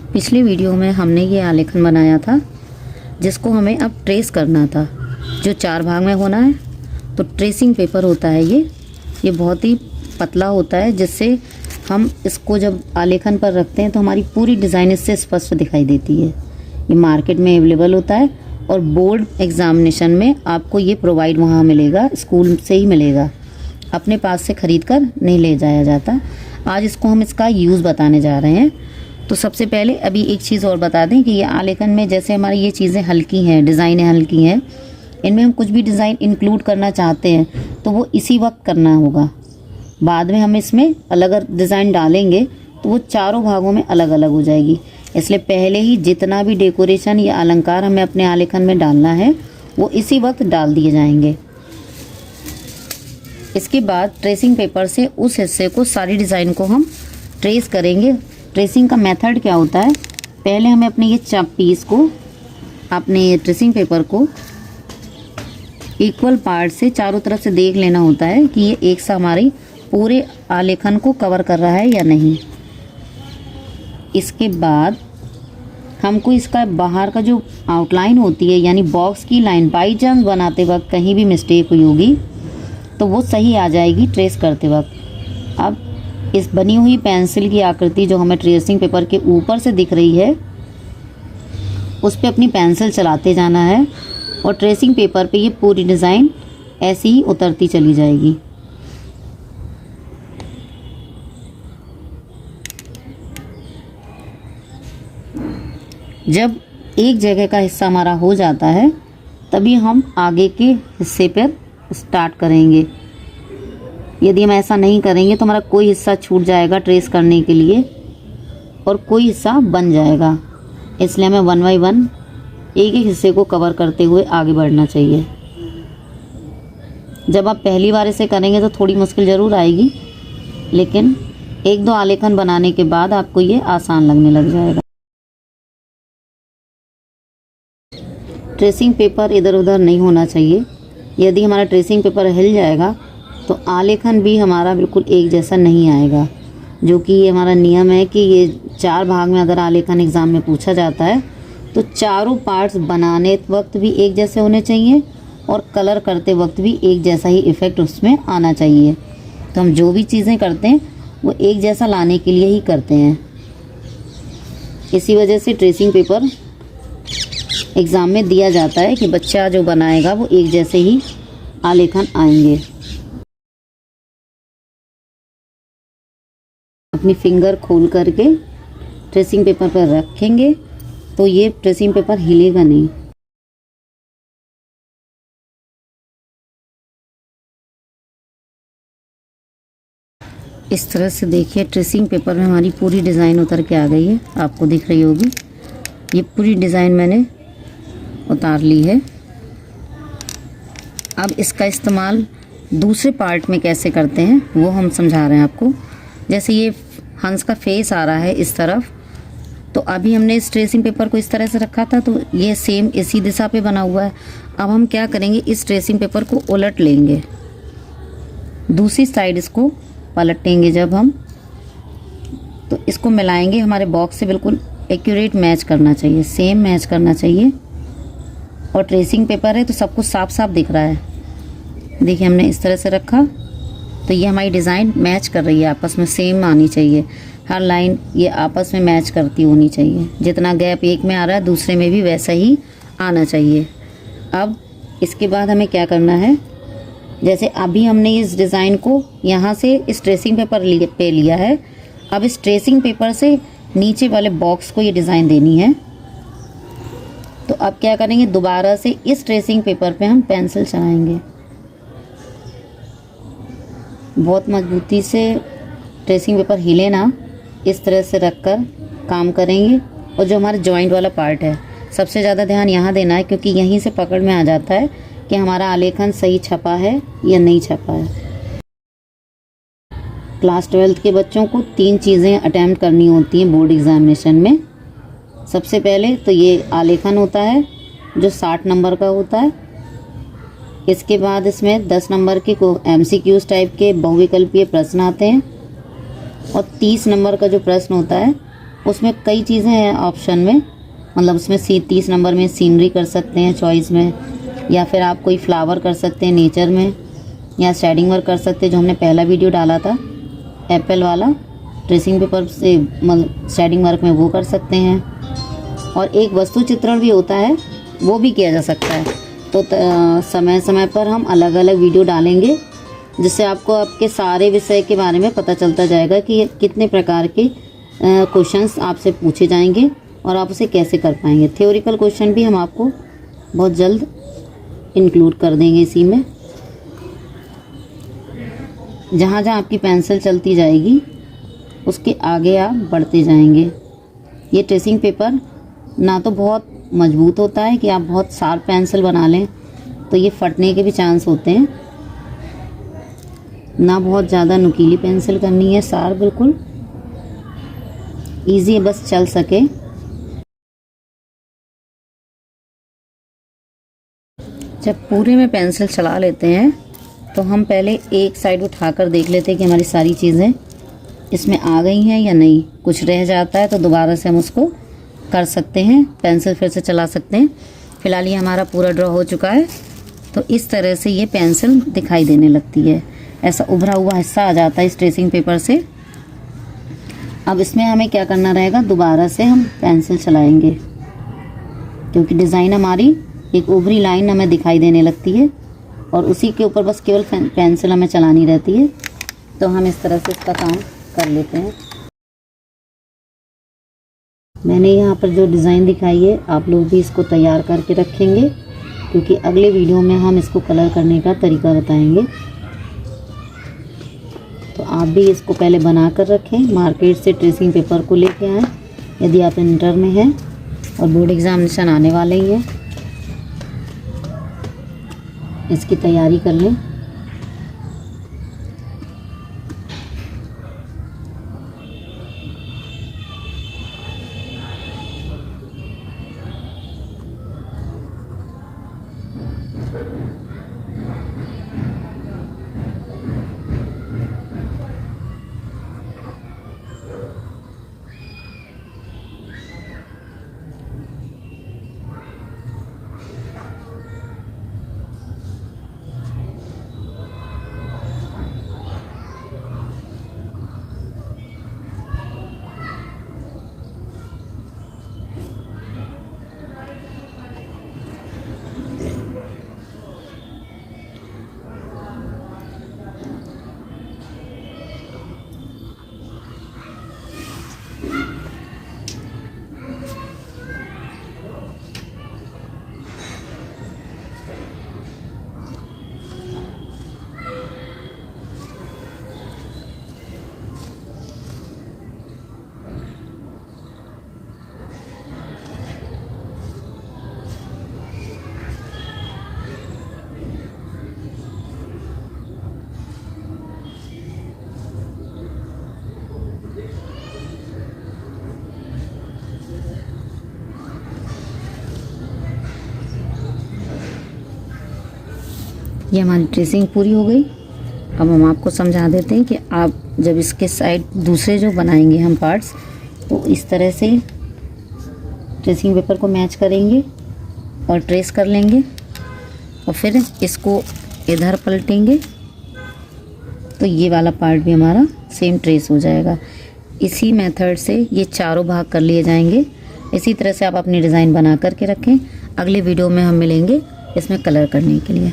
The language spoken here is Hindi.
पिछले वीडियो में हमने ये आलेखन बनाया था जिसको हमें अब ट्रेस करना था, जो 4 भाग में होना है। तो ट्रेसिंग पेपर होता है ये बहुत ही पतला होता है, जिससे हम इसको जब आलेखन पर रखते हैं तो हमारी पूरी डिज़ाइन इससे स्पष्ट दिखाई देती है। ये मार्केट में अवेलेबल होता है और बोर्ड एग्ज़ामिनेशन में आपको ये प्रोवाइड वहाँ मिलेगा, स्कूल से ही मिलेगा, अपने पास से ख़रीद कर नहीं ले जाया जाता। आज इसको हम इसका यूज़ बताने जा रहे हैं। तो सबसे पहले अभी एक चीज़ और बता दें कि ये आलेखन में जैसे हमारी ये चीज़ें हल्की हैं, डिज़ाइनें हल्की हैं, इनमें हम कुछ भी डिज़ाइन इंक्लूड करना चाहते हैं तो वो इसी वक्त करना होगा। बाद में हम इसमें अलग डिज़ाइन डालेंगे तो वो चारों भागों में अलग अलग हो जाएगी। इसलिए पहले ही जितना भी डेकोरेशन या अलंकार हमें अपने आलेखन में डालना है वो इसी वक्त डाल दिए जाएंगे। इसके बाद ट्रेसिंग पेपर से उस हिस्से को, सारी डिज़ाइन को हम ट्रेस करेंगे। ट्रेसिंग का मेथड क्या होता है, पहले हमें अपने ये पीस को, अपने ट्रेसिंग पेपर को इक्वल पार्ट से चारों तरफ से देख लेना होता है कि ये एक सा हमारी पूरे आलेखन को कवर कर रहा है या नहीं। इसके बाद हमको इसका बाहर का जो आउटलाइन होती है, यानी बॉक्स की लाइन, बाई चांस बनाते वक्त कहीं भी मिस्टेक हुई होगी तो वो सही आ जाएगी ट्रेस करते वक्त। अब इस बनी हुई पेंसिल की आकृति जो हमें ट्रेसिंग पेपर के ऊपर से दिख रही है, उस पर अपनी पेंसिल चलाते जाना है और ट्रेसिंग पेपर पे ये पूरी डिज़ाइन ऐसी ही उतरती चली जाएगी। जब एक जगह का हिस्सा हमारा हो जाता है तभी हम आगे के हिस्से पर स्टार्ट करेंगे। यदि हम ऐसा नहीं करेंगे तो हमारा कोई हिस्सा छूट जाएगा ट्रेस करने के लिए और कोई हिस्सा बन जाएगा। इसलिए हमें 1 बाय 1 एक एक हिस्से को कवर करते हुए आगे बढ़ना चाहिए। जब आप पहली बार इसे करेंगे तो थोड़ी मुश्किल ज़रूर आएगी, लेकिन 1-2 आलेखन बनाने के बाद आपको ये आसान लगने लग जाएगा। ट्रेसिंग पेपर इधर उधर नहीं होना चाहिए। यदि हमारा ट्रेसिंग पेपर हिल जाएगा तो आलेखन भी हमारा बिल्कुल एक जैसा नहीं आएगा, जो कि ये हमारा नियम है कि ये 4 भाग में अगर आलेखन एग्ज़ाम में पूछा जाता है तो चारों पार्ट्स बनाने वक्त भी एक जैसे होने चाहिए और कलर करते वक्त भी एक जैसा ही इफ़ेक्ट उसमें आना चाहिए। तो हम जो भी चीज़ें करते हैं वो एक जैसा लाने के लिए ही करते हैं। इसी वजह से ट्रेसिंग पेपर एग्ज़ाम में दिया जाता है कि बच्चा जो बनाएगा वो एक जैसे ही आलेखन आएंगे। अपनी फिंगर खोल करके ट्रेसिंग पेपर पर रखेंगे तो ये ट्रेसिंग पेपर हिलेगा नहीं। इस तरह से देखिए ट्रेसिंग पेपर में हमारी पूरी डिज़ाइन उतर के आ गई है, आपको दिख रही होगी। ये पूरी डिज़ाइन मैंने उतार ली है। अब इसका इस्तेमाल दूसरे पार्ट में कैसे करते हैं वो हम समझा रहे हैं आपको। जैसे ये हंस का फेस आ रहा है इस तरफ, तो अभी हमने इस ट्रेसिंग पेपर को इस तरह से रखा था तो ये सेम इसी दिशा पे बना हुआ है। अब हम क्या करेंगे, इस ट्रेसिंग पेपर को उलट लेंगे, दूसरी साइड इसको पलटेंगे जब हम, तो इसको मिलाएंगे। हमारे बॉक्स से बिल्कुल एक्यूरेट मैच करना चाहिए, सेम मैच करना चाहिए। और ट्रेसिंग पेपर है तो सब कुछ साफ साफ दिख रहा है। देखिए हमने इस तरह से रखा तो ये हमारी डिज़ाइन मैच कर रही है, आपस में सेम आनी चाहिए। हर लाइन ये आपस में मैच करती होनी चाहिए। जितना गैप एक में आ रहा है दूसरे में भी वैसा ही आना चाहिए। अब इसके बाद हमें क्या करना है, जैसे अभी हमने इस डिज़ाइन को यहाँ से इस ट्रेसिंग पेपर पे लिया है, अब इस ट्रेसिंग पेपर से नीचे वाले बॉक्स को ये डिज़ाइन देनी है। तो अब क्या करेंगे, दोबारा से इस ट्रेसिंग पेपर पे हम पेंसिल चलाएंगे। बहुत मजबूती से ट्रेसिंग पेपर हिले ना, इस तरह से रखकर काम करेंगे। और जो हमारा जॉइंट वाला पार्ट है, सबसे ज़्यादा ध्यान यहाँ देना है, क्योंकि यहीं से पकड़ में आ जाता है कि हमारा आलेखन सही छपा है या नहीं छपा है। क्लास 12th के बच्चों को 3 चीज़ें अटैम्प्ट करनी होती हैं बोर्ड एग्ज़ामिनेशन में। सबसे पहले तो ये आलेखन होता है जो 60 नंबर का होता है। इसके बाद इसमें 10 नंबर के MCQs टाइप के बहुविकल्पीय प्रश्न आते हैं और 30 नंबर का जो प्रश्न होता है उसमें कई चीज़ें हैं ऑप्शन में, मतलब उसमें 30 नंबर में सीनरी कर सकते हैं चॉइस में, या फिर आप कोई फ्लावर कर सकते हैं नेचर में, या शेडिंग वर्क कर सकते हैं जो हमने पहला वीडियो डाला था एप्पल वाला, ट्रेसिंग पेपर से मतलब शेडिंग वर्क में वो कर सकते हैं। और एक वस्तु चित्रण भी होता है, वो भी किया जा सकता है। तो समय समय पर हम अलग अलग वीडियो डालेंगे जिससे आपको आपके सारे विषय के बारे में पता चलता जाएगा कि कितने प्रकार के क्वेश्चंस आपसे पूछे जाएंगे और आप उसे कैसे कर पाएंगे। थ्योरिकल क्वेश्चन भी हम आपको बहुत जल्द इंक्लूड कर देंगे इसी में। जहाँ जहाँ आपकी पेंसिल चलती जाएगी उसके आगे आप बढ़ते जाएंगे। ये ट्रेसिंग पेपर ना तो बहुत मजबूत होता है कि आप बहुत शार्प पेंसिल बना लें तो ये फटने के भी चांस होते हैं, ना बहुत ज़्यादा नुकीली पेंसिल करनी है, शार्प बिल्कुल इजी बस चल सके। जब पूरे में पेंसिल चला लेते हैं तो हम पहले एक साइड उठाकर देख लेते हैं कि हमारी सारी चीज़ें इसमें आ गई हैं या नहीं। कुछ रह जाता है तो दोबारा से हम उसको कर सकते हैं, पेंसिल फिर से चला सकते हैं। फ़िलहाल ये हमारा पूरा ड्रॉ हो चुका है। तो इस तरह से ये पेंसिल दिखाई देने लगती है, ऐसा उभरा हुआ हिस्सा आ जाता है इस ट्रेसिंग पेपर से। अब इसमें हमें क्या करना रहेगा, दोबारा से हम पेंसिल चलाएंगे क्योंकि डिज़ाइन हमारी एक उभरी लाइन हमें दिखाई देने लगती है और उसी के ऊपर बस केवल पेंसिल हमें चलानी रहती है। तो हम इस तरह से इसका काम कर लेते हैं। मैंने यहाँ पर जो डिज़ाइन दिखाई है आप लोग भी इसको तैयार करके रखेंगे क्योंकि अगले वीडियो में हम इसको कलर करने का तरीका बताएंगे। तो आप भी इसको पहले बना कर रखें, मार्केट से ट्रेसिंग पेपर को लेके आएँ यदि आप इंटर में हैं और बोर्ड एग्जामिनेशन आने वाले ही हैं, इसकी तैयारी कर लें। ये हमारी ट्रेसिंग पूरी हो गई। अब हम आपको समझा देते हैं कि आप जब इसके साइड दूसरे जो बनाएंगे हम पार्ट्स, तो इस तरह से ट्रेसिंग पेपर को मैच करेंगे और ट्रेस कर लेंगे और फिर इसको इधर पलटेंगे तो ये वाला पार्ट भी हमारा सेम ट्रेस हो जाएगा। इसी मेथड से ये चारों भाग कर लिए जाएंगे। इसी तरह से आप अपनी डिज़ाइन बना करके रखें। अगले वीडियो में हम मिलेंगे इसमें कलर करने के लिए।